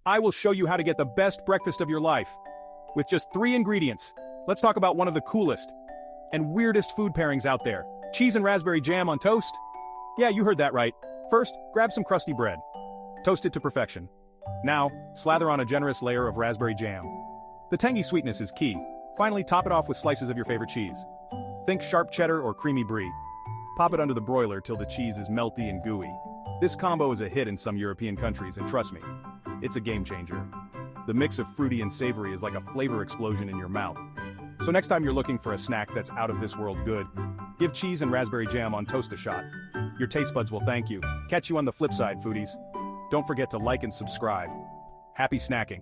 I will show you how to get the best breakfast of your life. With just 3 ingredients, let's talk about one of the coolest and weirdest food pairings out there. Cheese and raspberry jam on toast? Yeah, you heard that right. First, grab some crusty bread. Toast it to perfection. Now, slather on a generous layer of raspberry jam. The tangy sweetness is key. Finally, top it off with slices of your favorite cheese. Think sharp cheddar or creamy brie. Pop it under the broiler till the cheese is melty and gooey. This combo is a hit in some European countries, and trust me, it's a game changer. The mix of fruity and savory is like a flavor explosion in your mouth. So next time you're looking for a snack that's out of this world good, give cheese and raspberry jam on toast a shot. Your taste buds will thank you. Catch you on the flip side, foodies. Don't forget to like and subscribe. Happy snacking.